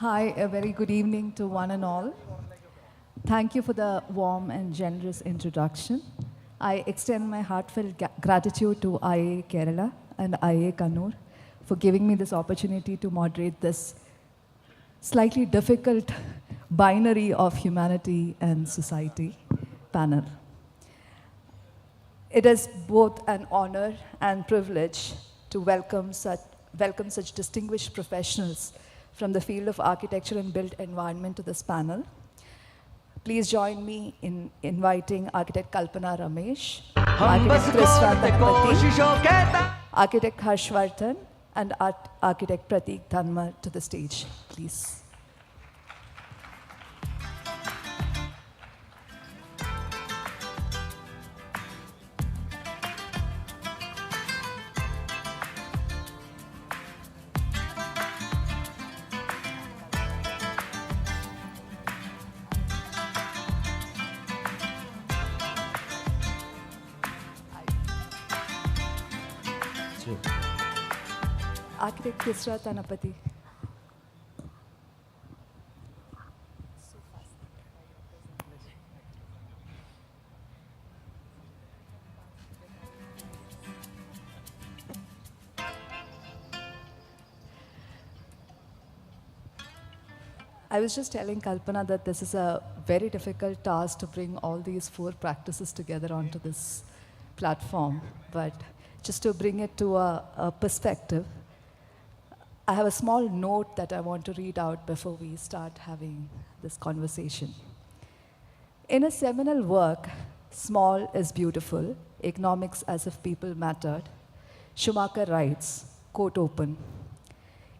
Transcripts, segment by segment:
Hi, a very good evening to one and all. Thank you for the warm and generous introduction. I extend my heartfelt gratitude to IIA Kerala and IIA Kannur for giving me this opportunity to moderate this slightly difficult binary of humanity and society panel. It is both an honor and privilege to welcome such distinguished professionals from the field of architecture and built environment to this panel. Please join me in inviting architect Kalpana Ramesh, architect Thisara Thanapathy, architect Vardhan, and architect Pratik Dhanmer to the stage, please. Architect Thisara Thanapathy. I was just telling Kalpana that this is a very difficult task to bring all these four practices together onto this platform. But just to bring it to a perspective, I have a small note that I want to read out before we start having this conversation. In a seminal work, Small is Beautiful, Economics as if People Mattered, Schumacher writes, quote open,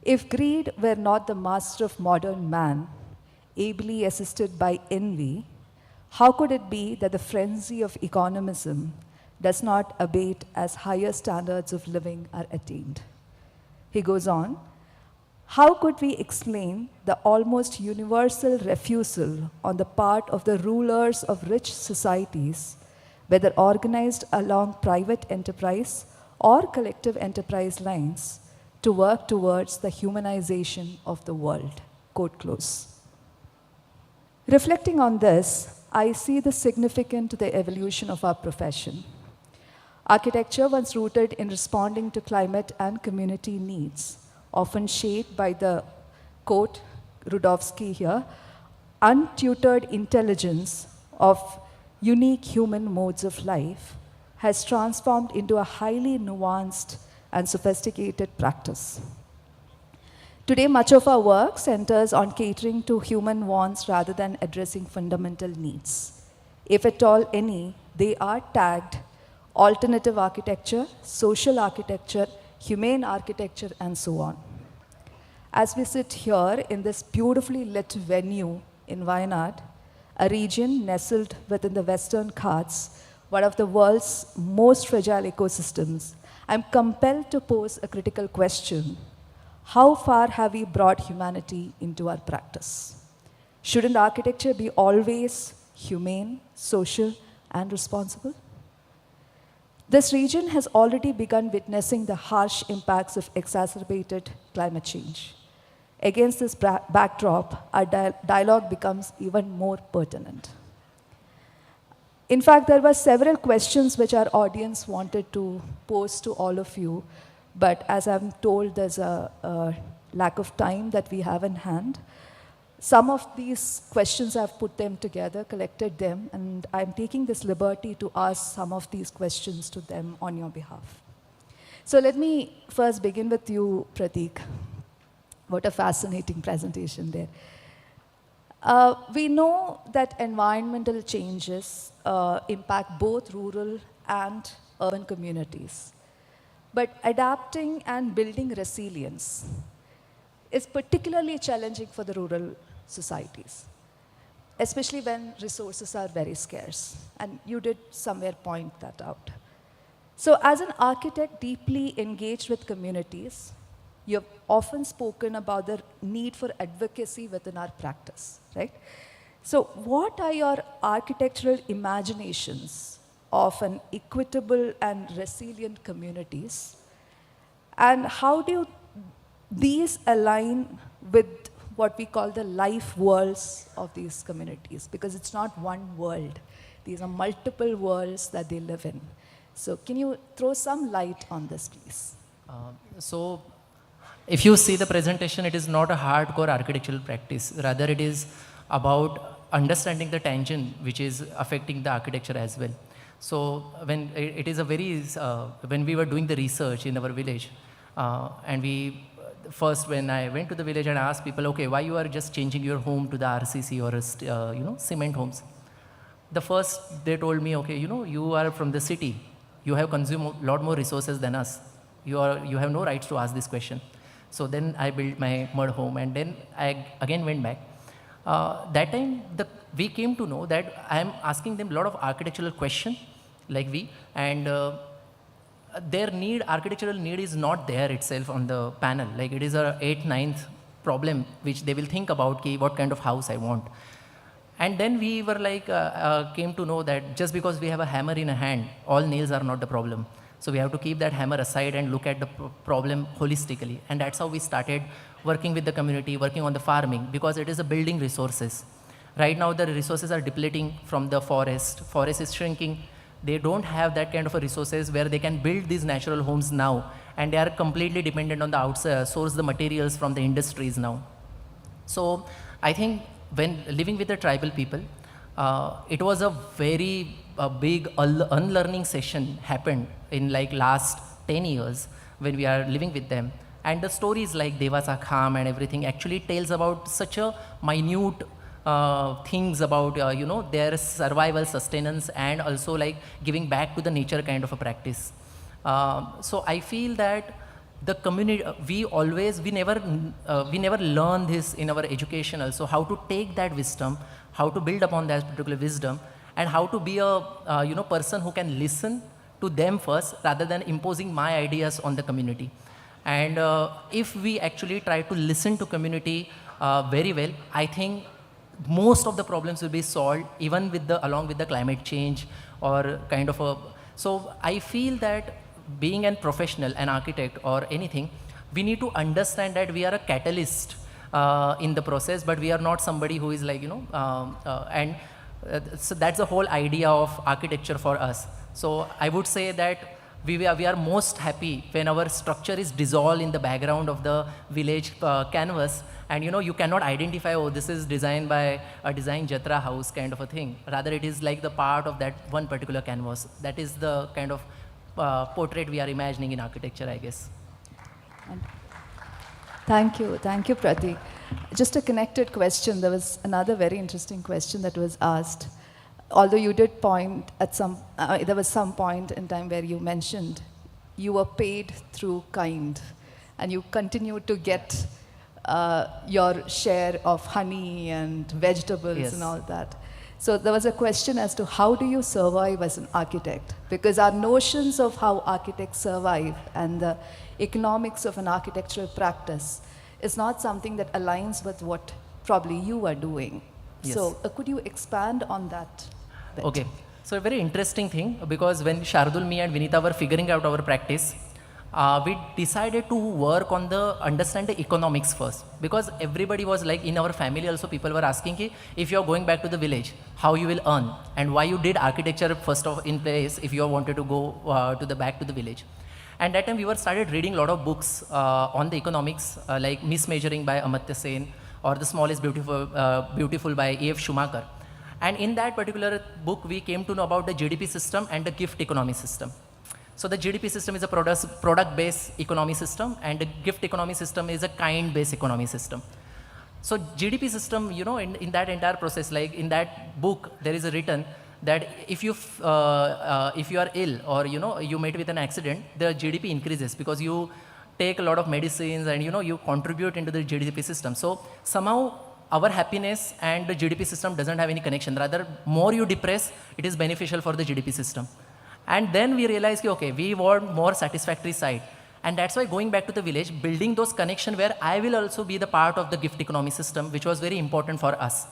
"If greed were not the master of modern man, ably assisted by envy, how could it be that the frenzy of economism does not abate as higher standards of living are attained?" He goes on, "How could we explain the almost universal refusal on the part of the rulers of rich societies, whether organized along private enterprise or collective enterprise lines, to work towards the humanization of the world?" Quote close. Reflecting on this, I see the significance to the evolution of our profession. Architecture, once rooted in responding to climate and community needs, often shaped by the, quote, Rudovsky here, untutored intelligence of unique human modes of life, has transformed into a highly nuanced and sophisticated practice. Today, much of our work centers on catering to human wants rather than addressing fundamental needs. If at all any, they are tagged alternative architecture, social architecture, humane architecture, and so on. As we sit here in this beautifully lit venue in Wayanad, a region nestled within the Western Ghats, one of the world's most fragile ecosystems, I'm compelled to pose a critical question. How far have we brought humanity into our practice? Shouldn't architecture be always humane, social, and responsible? This region has already begun witnessing the harsh impacts of exacerbated climate change. Against this backdrop, our dialogue becomes even more pertinent. In fact, there were several questions which our audience wanted to pose to all of you, but as I'm told, there's a lack of time that we have in hand. Some of these questions, I've put them together, collected them, and I'm taking this liberty to ask some of these questions to them on your behalf. So let me first begin with you, Pratik. What a fascinating presentation there. We know that environmental changes impact both rural and urban communities. But adapting and building resilience is particularly challenging for the rural societies, especially when resources are very scarce. And you did somewhere point that out. So as an architect deeply engaged with communities, you have often spoken about the need for advocacy within our practice, right? So what are your architectural imaginations of an equitable and resilient communities? And how do these align with what we call the life worlds of these communities, because it's not one world. These are multiple worlds that they live in. So can you throw some light on this, please? So if you see the presentation, it is not a hardcore architectural practice. Rather, it is about understanding the tangent which is affecting the architecture as well. So when it is a very, when we were doing the research in our village, and first when I went to the village and asked people, okay, why you are just changing your home to the RCC or, cement homes? The first, they told me, okay, you are from the city. You have consumed a lot more resources than us. You have no rights to ask this question. So then I built my mud home, and then I again went back. That time, we came to know that I am asking them a lot of architectural questions, and their architectural need is not there itself on the panel. Like it is a 8th, 9th problem which they will think about, what kind of house I want. And then we were came to know that just because we have a hammer in a hand, all nails are not the problem. So we have to keep that hammer aside and look at the problem holistically. And that's how we started working with the community, working on the farming, because it is a building resources. Right now, the resources are depleting from the forest. Forest is shrinking. They don't have that kind of a resources where they can build these natural homes now. And they are completely dependent on the outside, source the materials from the industries now. So I think when living with the tribal people, it was a very big unlearning session happened in last 10 years when we are living with them. And the stories like Devasa Kham and everything actually tells about such a minute things about, their survival, sustenance, and also giving back to the nature kind of a practice. So I feel that the community, we never learn this in our education also, how to take that wisdom, how to build upon that particular wisdom, and how to be a person who can listen to them first rather than imposing my ideas on the community. And if we actually try to listen to community very well, I think most of the problems will be solved, even along with the climate change or kind of a. So I feel that being a professional, an architect or anything, we need to understand that we are a catalyst in the process, but we are not somebody who is so that's the whole idea of architecture for us. So I would say that we are most happy when our structure is dissolved in the background of the village canvas, and you cannot identify, oh, this is designed by a design Jatra house kind of a thing. Rather, it is like the part of that one particular canvas. That is the kind of portrait we are imagining in architecture, I guess. Thank you, Pratik. Just a connected question. There was another very interesting question that was asked. Although you did point at there was some point in time where you mentioned you were paid through kind, and you continue to get your share of honey and vegetables. Yes. And all that. So there was a question as to how do you survive as an architect? Because our notions of how architects survive and the economics of an architectural practice is not something that aligns with what probably you are doing. Yes. So could you expand on that bit? Okay. So a very interesting thing, because when Shardul, me and Vinita were figuring out our practice, we decided to work on understand the economics first, because everybody was in our family also, people were asking if you are going back to the village, how you will earn, and why you did architecture first in place if you wanted to go back to the village. And that time we started reading a lot of books on the economics, like Mismeasuring by Amartya Sen, or The Small is Beautiful by A.F. Schumacher. And in that particular book, we came to know about the GDP system and the gift economy system. So the GDP system is a product-based economy system, and the gift economy system is a kind-based economy system. So GDP system, in that entire process, in that book, there is a written that if you are ill or you met with an accident, the GDP increases because you take a lot of medicines and you contribute into the GDP system. So somehow our happiness and the GDP system doesn't have any connection. Rather, more you depress, it is beneficial for the GDP system. And then we realized, okay, we want more satisfactory side. And that's why going back to the village, building those connections where I will also be the part of the gift economy system, which was very important for us.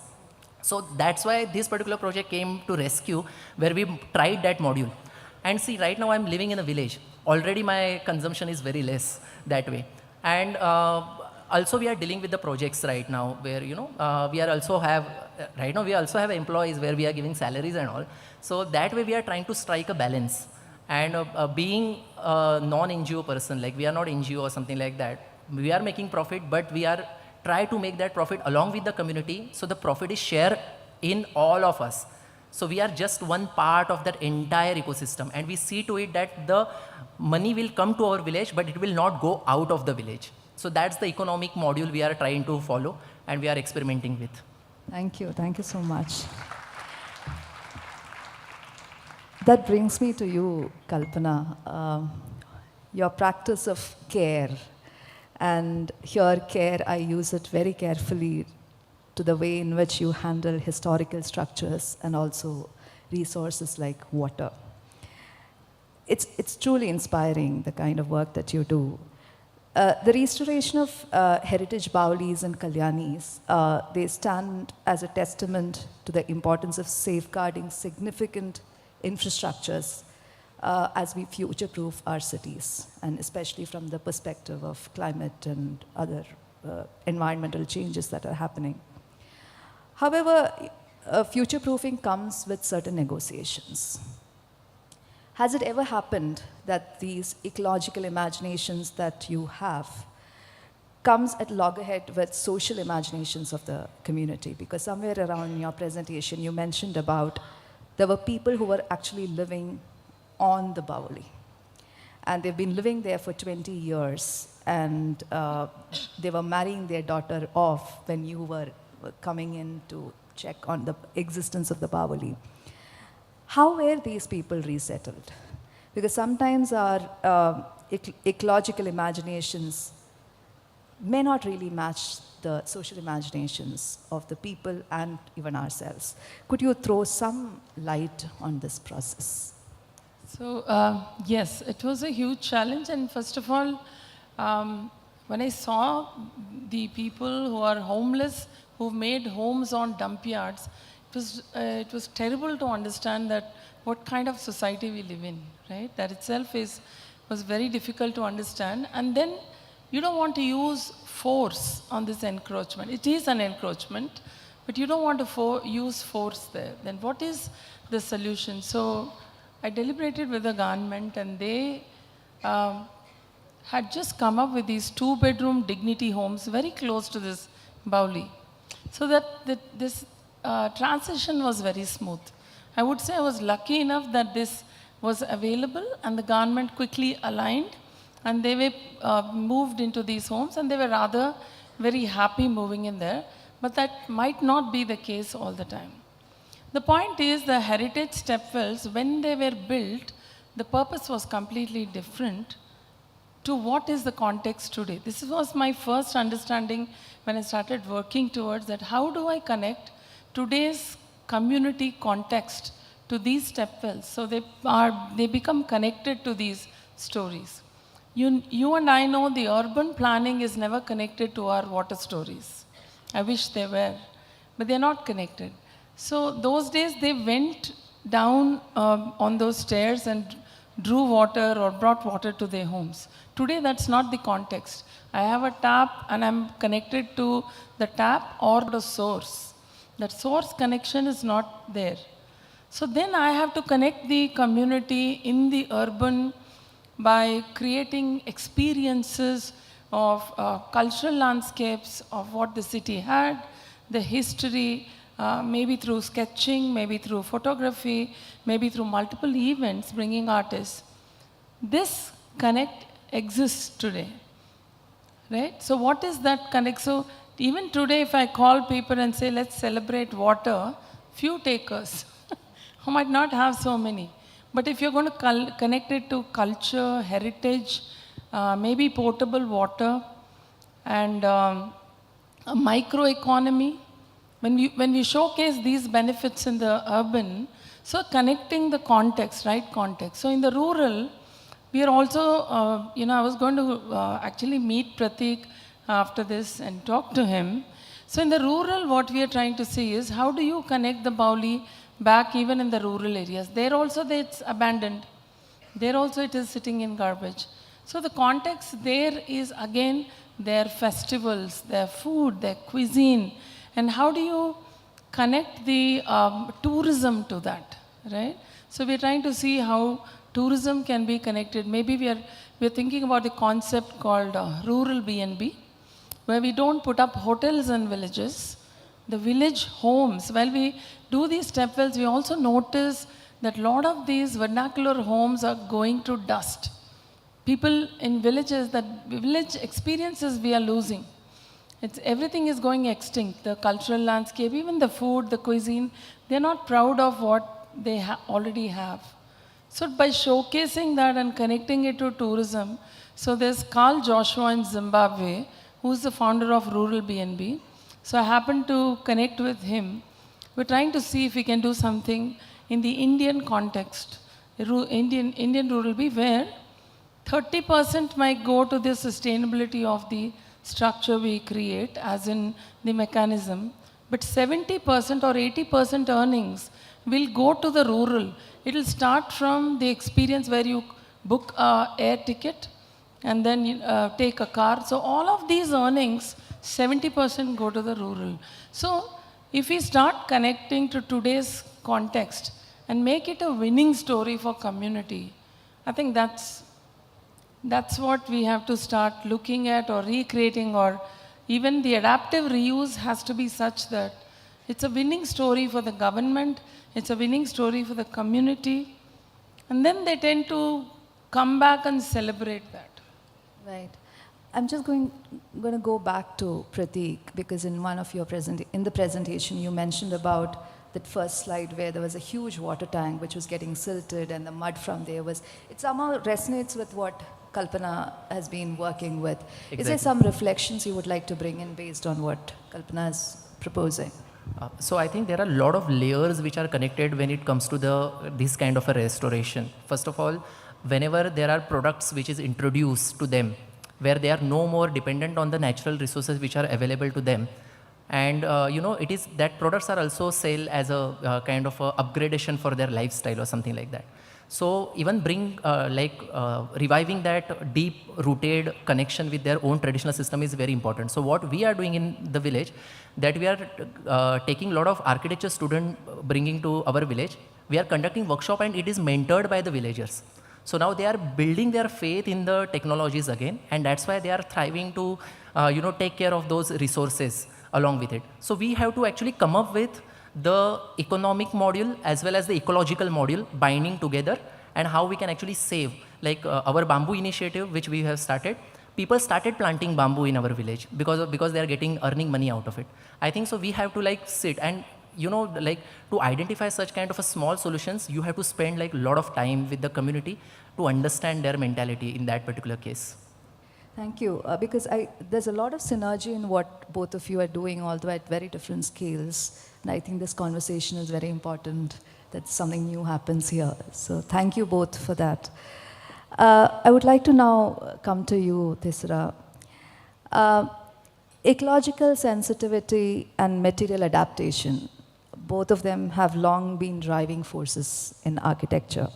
So that's why this particular project came to rescue, where we tried that module. And see, right now I'm living in a village. Already my consumption is very less that way. And also we are dealing with the projects right now where, we are also have, right now we also have employees where we are giving salaries and all. So that way we are trying to strike a balance. And being a non-NGO person, like we are not NGO or something like that, we are making profit, but we are try to make that profit along with the community. So the profit is shared in all of us. So we are just one part of that entire ecosystem, and we see to it that the money will come to our village, but it will not go out of the village. So that's the economic module we are trying to follow and we are experimenting with. Thank you. Thank you so much. That brings me to you, Kalpana. Your practice of care, and here care, I use it very carefully to the way in which you handle historical structures and also resources like water. It's truly inspiring, the kind of work that you do. The restoration of heritage Baulis and Kalyanis, they stand as a testament to the importance of safeguarding significant infrastructures as we future-proof our cities, and especially from the perspective of climate and other environmental changes that are happening. However, future-proofing comes with certain negotiations. Has it ever happened that these ecological imaginations that you have comes at loggerhead with social imaginations of the community? Because somewhere around in your presentation, you mentioned about there were people who were actually living on the Bauli. And they've been living there for 20 years. And they were marrying their daughter off when you were coming in to check on the existence of the Bauli. How were these people resettled? Because sometimes our ecological imaginations may not really match the social imaginations of the people and even ourselves. Could you throw some light on this process? So, yes, it was a huge challenge. And first of all, when I saw the people who are homeless, who've made homes on dump yards, it was terrible to understand that what kind of society we live in, right? That itself was very difficult to understand. And then you don't want to use force on this encroachment. It is an encroachment, but you don't want to use force there. Then what is the solution? So I deliberated with the government, and they had just come up with these 2-bedroom dignity homes very close to this Bauli. So that this transition was very smooth. I would say I was lucky enough that this was available, and the government quickly aligned, and they were moved into these homes, and they were rather very happy moving in there. But that might not be the case all the time. The point is, the heritage stepwells, when they were built, the purpose was completely different to what is the context today. This was my first understanding when I started working towards that. How do I connect today's community context to these stepwells so they become connected to these stories? You and I know the urban planning is never connected to our water stories. I wish they were, but they're not connected. So those days they went down on those stairs and drew water or brought water to their homes. Today that's not the context. I have a tap and I'm connected to the tap or the source. That source connection is not there. So then I have to connect the community in the urban by creating experiences of cultural landscapes of what the city had, the history, maybe through sketching, maybe through photography, maybe through multiple events, bringing artists. This connect exists today, right? So what is that connect? So even today, if I call people and say, let's celebrate water, few takers. Who might not have so many. But if you're going to connect it to culture, heritage, maybe potable water, and a microeconomy, when we showcase these benefits in the urban, so connecting the context, right context. So in the rural, we are also, I was going to actually meet Pratik after this and talk to him. So in the rural, what we are trying to see is how do you connect the Bauli back even in the rural areas. There also it's abandoned. There also it is sitting in garbage. So the context there is again their festivals, their food, their cuisine, and how do you connect the tourism to that, right? So we're trying to see how tourism can be connected. Maybe we're thinking about the concept called rural B&B, where we don't put up hotels in villages, the village homes. While we do these stepwells, we also notice that a lot of these vernacular homes are going to dust. People in villages, that village experiences we are losing. Everything is going extinct. The cultural landscape, even the food, the cuisine, they're not proud of what they already have. So by showcasing that and connecting it to tourism, so there's Carl Joshua in Zimbabwe, who's the founder of Rural B&B. So I happened to connect with him. We're trying to see if we can do something in the Indian context, Indian Rural B, where 30% might go to the sustainability of the structure we create, as in the mechanism, but 70% or 80% earnings will go to the rural. It will start from the experience where you book an air ticket and then you, take a car. So all of these earnings, 70% go to the rural. So if we start connecting to today's context and make it a winning story for community, I think that's what we have to start looking at or recreating, or even the adaptive reuse has to be such that it's a winning story for the government, it's a winning story for the community, and then they tend to come back and celebrate that. Right. I'm just going to go back to Pratik, because in one of your in the presentation you mentioned about that first slide where there was a huge water tank which was getting silted and the mud from there was, it somehow resonates with what Kalpana has been working with. Exactly. Is there some reflections you would like to bring in based on what Kalpana is proposing? So I think there are a lot of layers which are connected when it comes to this kind of a restoration. First of all, whenever there are products which is introduced to them, where they are no more dependent on the natural resources which are available to them, and it is that products are also sell as a kind of a upgradation for their lifestyle or something like that. So even reviving that deep rooted connection with their own traditional system is very important. So what we are doing in the village, that we are taking a lot of architecture student bringing to our village. We are conducting workshop and it is mentored by the villagers. So now they are building their faith in the technologies again, and that's why they are thriving to take care of those resources along with it. So we have to actually come up with the economic module as well as the ecological module binding together, and how we can actually save, like our bamboo initiative which we have started. People started planting bamboo in our village because they are earning money out of it. I think so we have to sit and to identify such kind of a small solutions, you have to spend a lot of time with the community to understand their mentality in that particular case. Thank you, because there's a lot of synergy in what both of you are doing, although at very different scales. And I think this conversation is very important, that something new happens here. So thank you both for that. I would like to now come to you, Thisara. Ecological sensitivity and material adaptation, both of them have long been driving forces in architecture.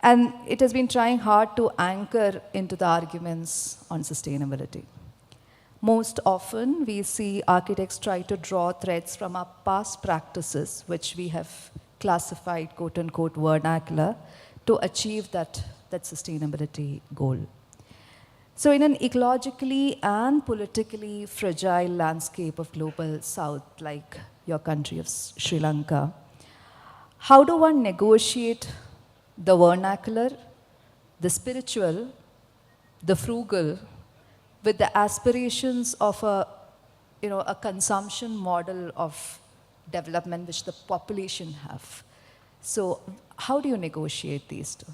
And it has been trying hard to anchor into the arguments on sustainability. Most often, we see architects try to draw threads from our past practices, which we have classified, quote unquote, vernacular, to achieve that sustainability goal. So in an ecologically and politically fragile landscape of global south, like your country of Sri Lanka, how do one negotiate the vernacular, the spiritual, the frugal, with the aspirations of a consumption model of development which the population have? So how do you negotiate these two?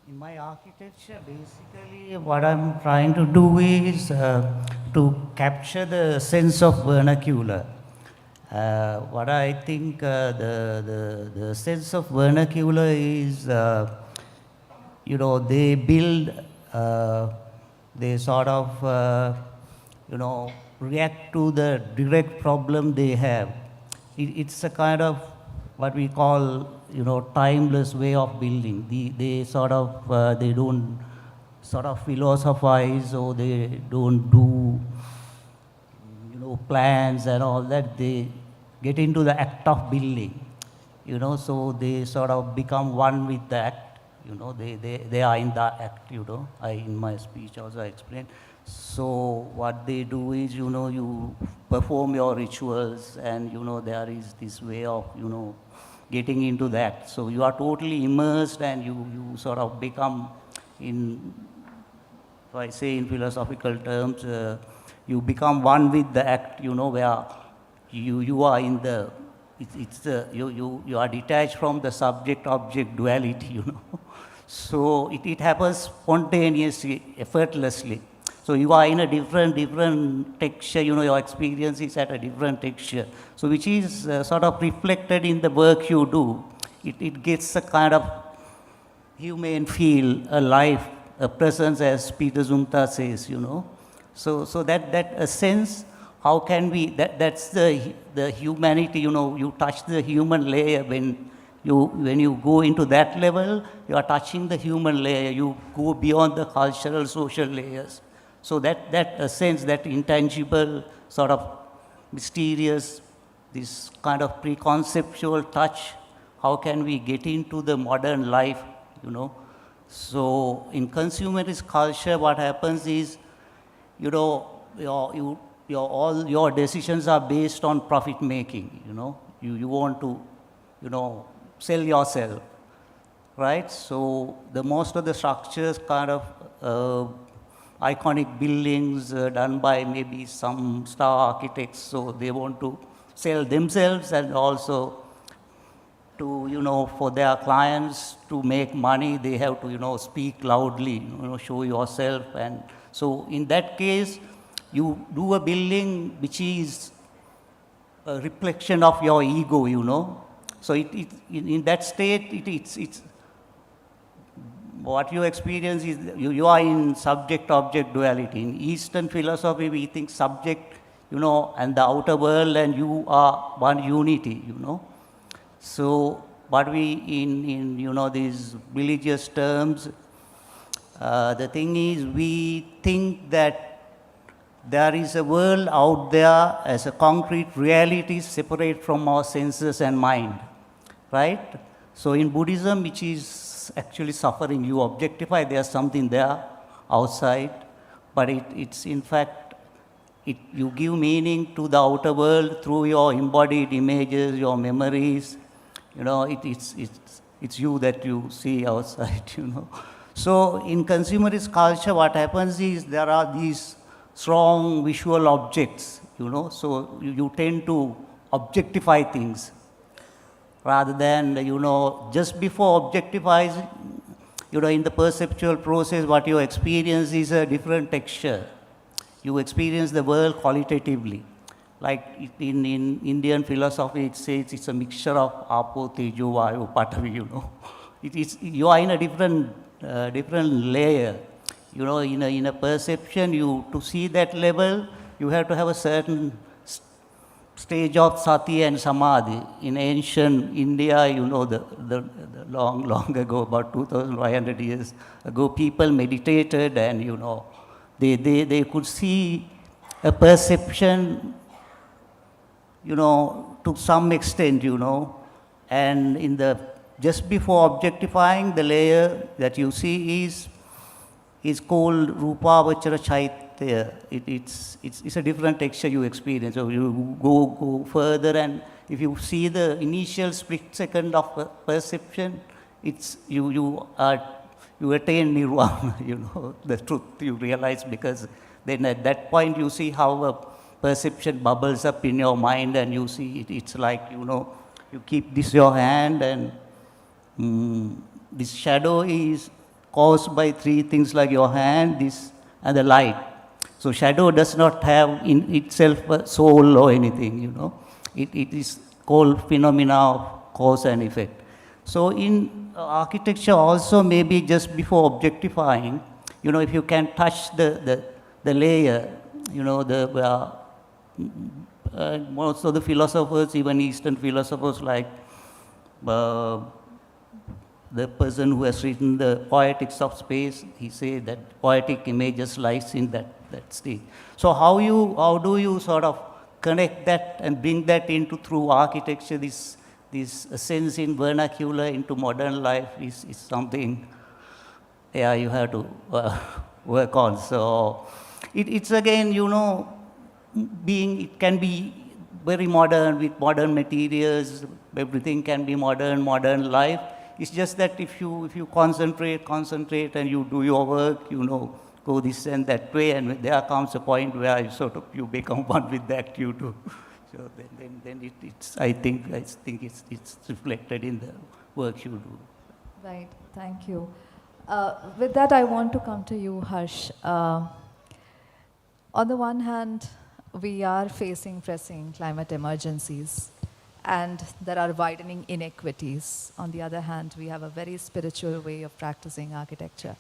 In my architecture, basically what I'm trying to do is to capture the sense of vernacular. What I think the sense of vernacular is, they build, they sort of, react to the direct problem they have. It's a kind of what we call, timeless way of building. They sort of, they don't sort of philosophize, or they don't do, plans and all that. They get into the act of building, so they sort of become one with the act, they are in the act, in my speech also I explained. So what they do is, you perform your rituals, and, there is this way of, getting into that. So you are totally immersed, and you sort of become, if I say in philosophical terms, you become one with the act, where you are in the, you are detached from the subject-object duality, So it happens spontaneously, effortlessly. So you are in a different texture, your experience is at a different texture. So which is sort of reflected in the work you do. It gets a kind of humane feel, a life, a presence, as Peter Zumthor says, So that a sense, how can we, that's the humanity, you touch the human layer when you go into that level, you are touching the human layer, you go beyond the cultural, social layers. So that sense, that intangible, sort of mysterious, this kind of preconceptual touch, how can we get into the modern life, So in consumerist culture, what happens is, all your decisions are based on profit making, You want to, sell yourself, right? So most of the structures kind of iconic buildings done by maybe some star architects, so they want to sell themselves, and also to, for their clients to make money, they have to, speak loudly, show yourself. And so in that case, you do a building which is a reflection of your ego, So in that state, it's what you experience is, you are in subject-object duality. In Eastern philosophy, we think subject, and the outer world, and you are one unity, So, but we, in these religious terms, the thing is, we think that there is a world out there as a concrete reality separate from our senses and mind, right? So in Buddhism, which is actually suffering, you objectify, there's something there outside, but it's in fact, you give meaning to the outer world through your embodied images, your memories, it's you that you see outside, So in consumerist culture, what happens is, there are these strong visual objects, so you tend to objectify things, rather than, just before objectifying, in the perceptual process, what you experience is a different texture. You experience the world qualitatively. Like in Indian philosophy, it says it's a mixture of apo, tejo, vayu, patavi, You are in a different layer. In a perception, to see that level, you have to have a certain stage of sati and samadhi. In ancient India, the long ago, about 2,500 years ago, people meditated, and, they could see a perception, to some extent, and just before objectifying, the layer that you see is called Rupavachara Chaitya. It's a different texture you experience. So you go further, and if you see the initial split second of perception, it's you attain nirvana, the truth you realize, because then at that point you see how a perception bubbles up in your mind, and you see it's like, you keep this your hand, and this shadow is caused by three things, like your hand, this, and the light. So shadow does not have in itself a soul or anything, It is called phenomena of cause and effect. So in architecture also, maybe just before objectifying, if you can touch the layer, most of the philosophers, even Eastern philosophers like the person who has written the Poetics of Space, he said that poetic images lies in that state. So how do you sort of connect that and bring that into through architecture, this sense in vernacular into modern life is something, yeah, you have to work on. So it's again, you know, it can be very modern with modern materials, everything can be modern life. It's just that if you concentrate and you do your work, you know, go this and that way, and there comes a point where you become one with that you do. So then I think it's reflected in the work you do. Right, thank you. With that, I want to come to you, Harsh. On the one hand, we are facing pressing climate emergencies, and there are widening inequities. On the other hand, we have a very spiritual way of practicing architecture.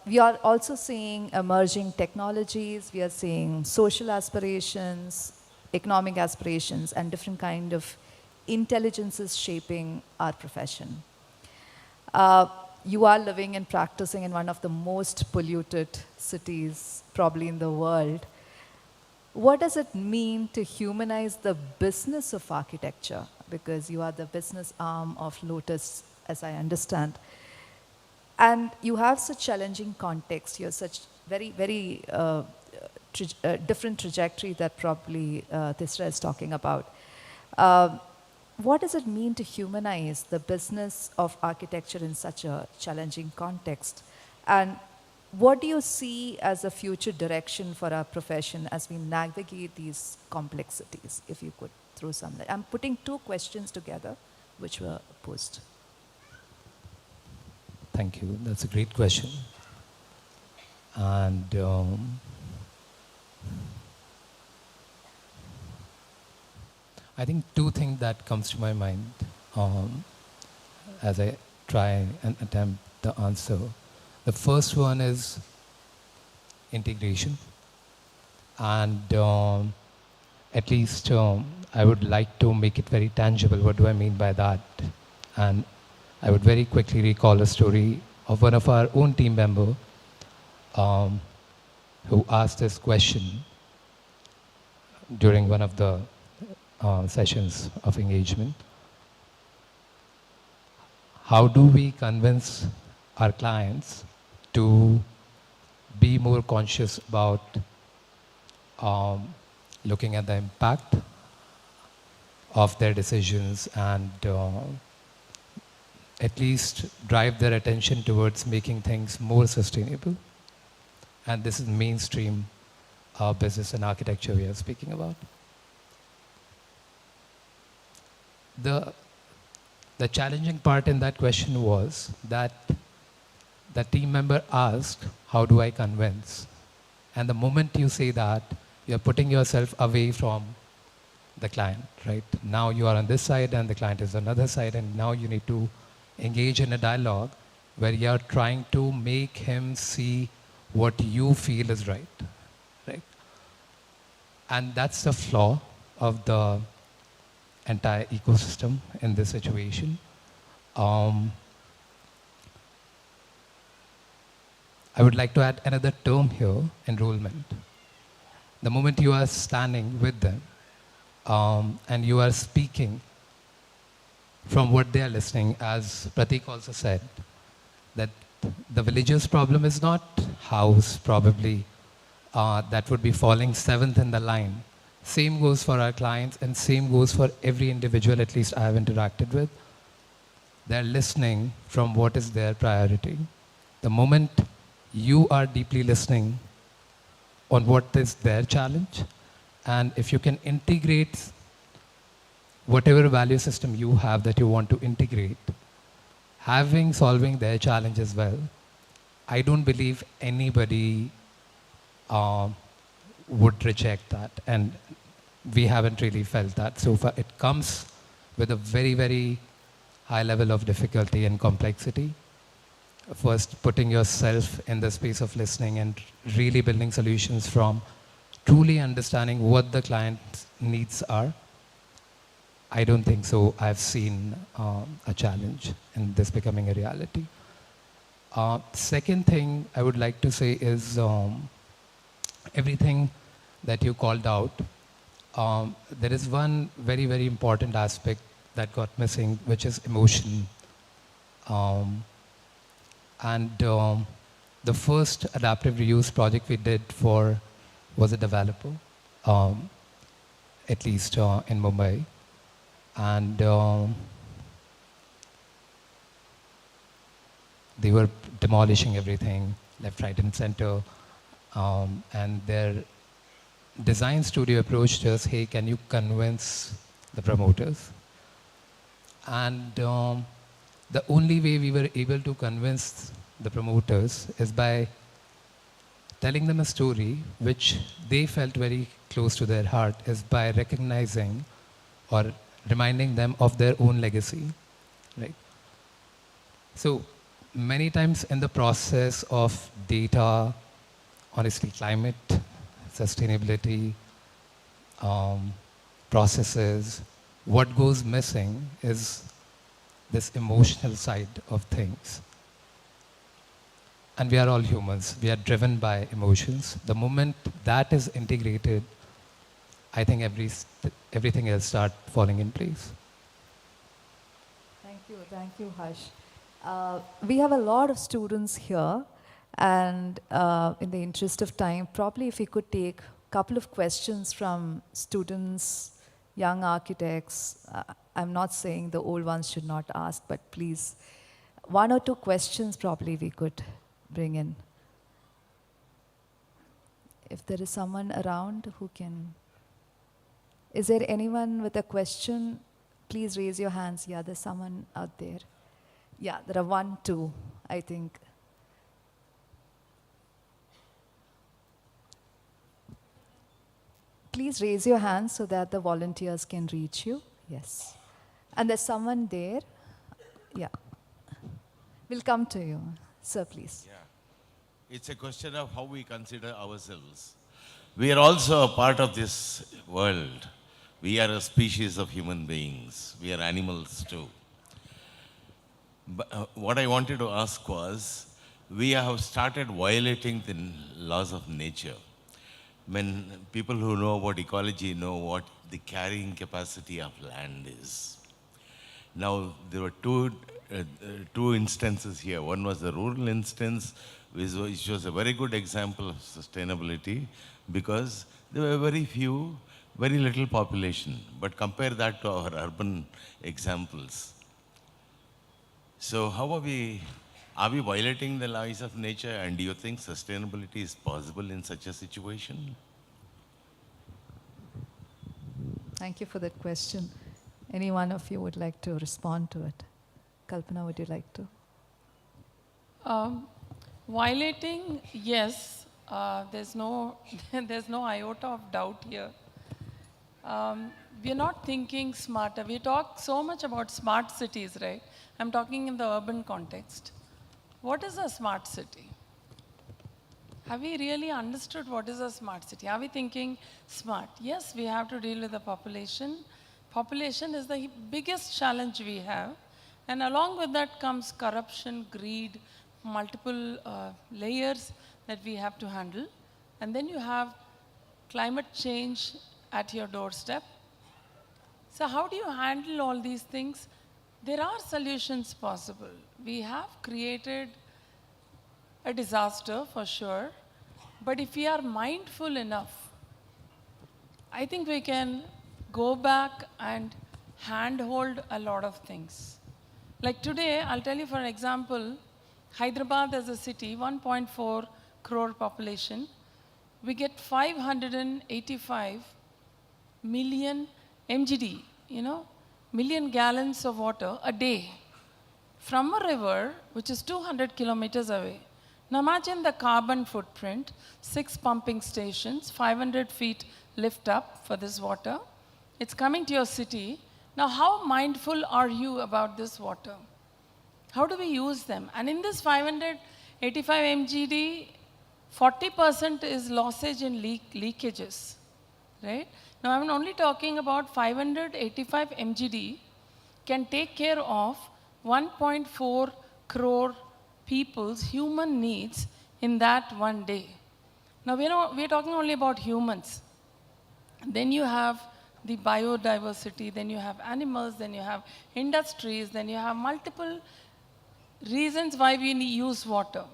We are also seeing emerging technologies, we are seeing social aspirations, economic aspirations, and different kind of intelligences shaping our profession. You are living and practicing in one of the most polluted cities probably in the world. What does it mean to humanize the business of architecture? Because you are the business arm of Lotus, as I understand. And you have such challenging context. You have such very different trajectory that probably Thisara is talking about. What does it mean to humanize the business of architecture in such a challenging context? And what do you see as a future direction for our profession as we navigate these complexities? If you could throw some light. I'm putting two questions together, which were posed. Thank you. That's a great question. And I think two things that comes to my mind as I try and attempt the answer. The first one is integration, and at least I would like to make it very tangible. What do I mean by that? And I would very quickly recall a story of one of our own team member who asked this question during one of the sessions of engagement. How do we convince our clients to be more conscious about looking at the impact of their decisions and at least drive their attention towards making things more sustainable? And this is mainstream business and architecture we are speaking about. The challenging part in that question was that the team member asked, how do I convince? And the moment you say that, you're putting yourself away from the client, right? Now you are on this side and the client is on the other side, and now you need to engage in a dialogue where you're trying to make him see what you feel is right? And that's the flaw of the entire ecosystem in this situation. I would like to add another term here, enrollment. The moment you are standing with them and you are speaking from what they are listening, as Pratik also said, that the villager's problem is not house probably that would be falling seventh in the line. Same goes for our clients and same goes for every individual at least I have interacted with. They're listening from what is their priority. The moment you are deeply listening on what is their challenge, and if you can integrate whatever value system you have that you want to integrate, solving their challenge as well, I don't believe anybody would reject that, and we haven't really felt that so far. It comes with a very, very high level of difficulty and complexity. First, putting yourself in the space of listening and really building solutions from truly understanding what the client's needs are, I don't think so. I've seen a challenge in this becoming a reality. Second thing I would like to say is everything that you called out, there is one very, very important aspect that got missing, which is emotion. And the first adaptive reuse project we did for was a developer, at least in Mumbai. And they were demolishing everything, left, right, and center. And their design studio approached us, hey, can you convince the promoters? And the only way we were able to convince the promoters is by telling them a story which they felt very close to their heart, is by recognizing or reminding them of their own legacy, right? So many times in the process of data, honestly, climate, sustainability, processes, what goes missing is this emotional side of things. And we are all humans. We are driven by emotions. The moment that is integrated, I think everything else starts falling in place. Thank you, Harsh. We have a lot of students here, and in the interest of time, probably if we could take a couple of questions from students, young architects. I'm not saying the old ones should not ask, but please, one or two questions probably we could bring in. If there is someone around who can. Is there anyone with a question? Please raise your hands. Yeah, there's someone out there. Yeah, there are 1, 2, I think. Please raise your hands so that the volunteers can reach you. Yes. And there's someone there. Yeah. We'll come to you. Sir, please. Yeah. It's a question of how we consider ourselves. We are also a part of this world. We are a species of human beings. We are animals too. But what I wanted to ask was, we have started violating the laws of nature. When people who know about ecology know what the carrying capacity of land is. Now, there were two instances here. One was the rural instance, which was a very good example of sustainability, because there were very little population. But compare that to our urban examples. So how are we violating the laws of nature, and do you think sustainability is possible in such a situation? Thank you for that question. Any one of you would like to respond to it? Kalpana, would you like to? Violating, yes. There's no iota of doubt here. We're not thinking smarter. We talk so much about smart cities, right? I'm talking in the urban context. What is a smart city? Have we really understood what is a smart city? Are we thinking smart? Yes, we have to deal with the population. Population is the biggest challenge we have. And along with that comes corruption, greed, multiple layers that we have to handle. And then you have climate change at your doorstep. So how do you handle all these things? There are solutions possible. We have created a disaster for sure, but if we are mindful enough, I think we can go back and handhold a lot of things. Like today, I'll tell you for an example, Hyderabad as a city, 1.4 crore population, we get 585 million MGD, million gallons of water a day from a river which is 200 kilometers away. Now imagine the carbon footprint, 6 pumping stations, 500 feet lift up for this water. It's coming to your city. Now how mindful are you about this water? How do we use them? And in this 585 MGD, 40% is lossage in leakages, right? Now I'm only talking about 585 MGD can take care of 1.4 crore people's human needs in that one day. Now we're talking only about humans. Then you have the biodiversity, then you have animals, then you have industries, then you have multiple reasons why we use water.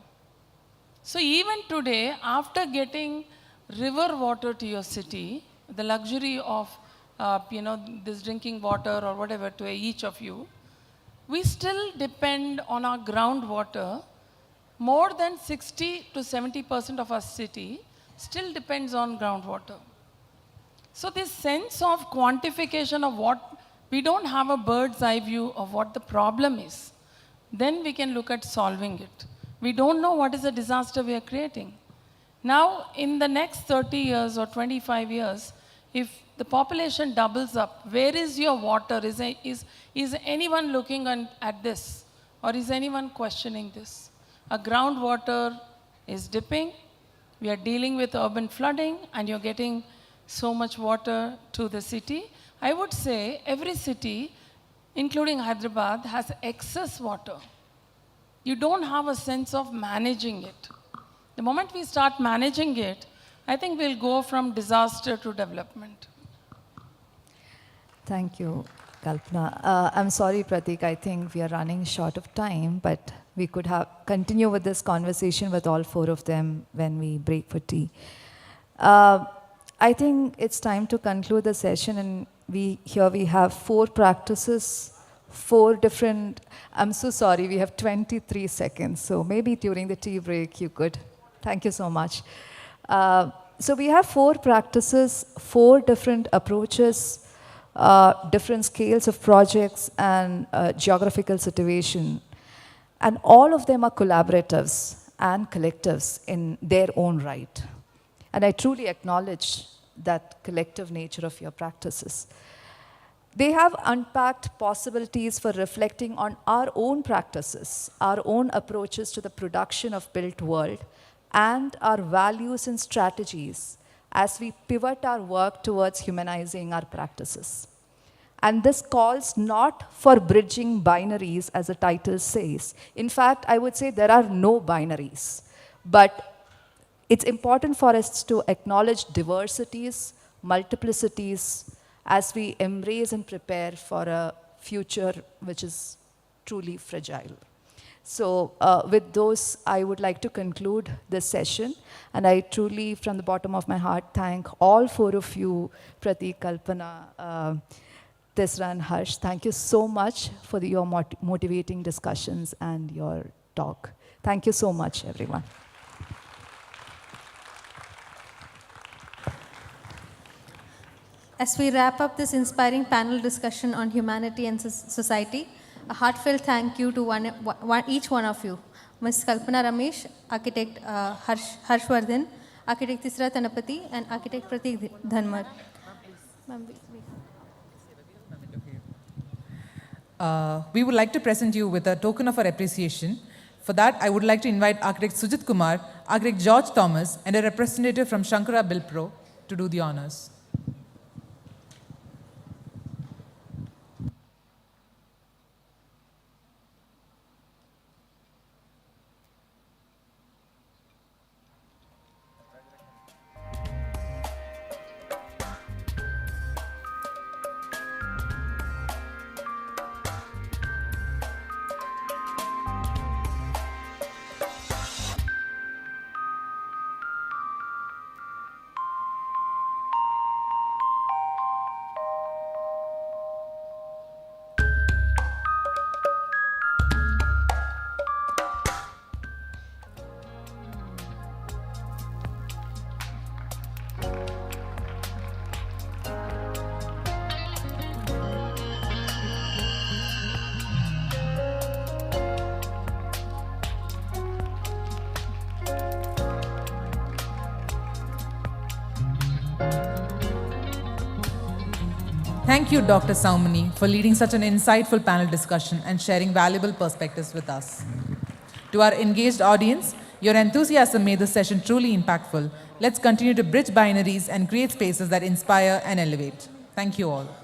So even today, after getting river water to your city, the luxury of this drinking water or whatever to each of you, we still depend on our groundwater. More than 60 to 70% of our city still depends on groundwater. So this sense of quantification of what, we don't have a bird's eye view of what the problem is. Then we can look at solving it. We don't know what is the disaster we are creating. Now, in the next 30 years or 25 years, if the population doubles up, where is your water? Is anyone looking at this? Or is anyone questioning this? Our groundwater is dipping. We are dealing with urban flooding, and you're getting so much water to the city. I would say every city, including Hyderabad, has excess water. You don't have a sense of managing it. The moment we start managing it, I think we'll go from disaster to development. Thank you, Kalpana. I'm sorry, Pratik, I think we are running short of time, but we could continue with this conversation with all four of them when we break for tea. I think it's time to conclude the session, and here we have 4 practices, 4 different, I'm so sorry, we have 23 seconds, so maybe during the tea break you could. Thank you so much. So we have 4 practices, 4 different approaches, different scales of projects and geographical situation. And all of them are collaboratives and collectives in their own right. And I truly acknowledge that collective nature of your practices. They have unpacked possibilities for reflecting on our own practices, our own approaches to the production of built world, and our values and strategies as we pivot our work towards humanizing our practices. And this calls not for bridging binaries, as the title says. In fact, I would say there are no binaries. But it's important for us to acknowledge diversities, multiplicities, as we embrace and prepare for a future which is truly fragile. So with those, I would like to conclude this session. And I truly, from the bottom of my heart, thank all 4 of you, Pratik, Kalpana, Thisara and Harsh. Thank you so much for your motivating discussions and your talk. Thank you so much, everyone. As we wrap up this inspiring panel discussion on humanity and society, a heartfelt thank you to each one of you. Ms. Kalpana Ramesh, Architect Harsh Vardhan, Architect Thisara Thanapathy, and Architect Pratik Dhanmer. We would like to present you with a token of our appreciation. For that, I would like to invite Architect Sujit Kumar, Architect George Thomas, and a representative from Shankara Bilpro to do the honors. Thank you, Dr. Soumini, for leading such an insightful panel discussion and sharing valuable perspectives with us. To our engaged audience, your enthusiasm made this session truly impactful, Let's continue to bridge binaries and create spaces that inspire and elevate. Thank you all.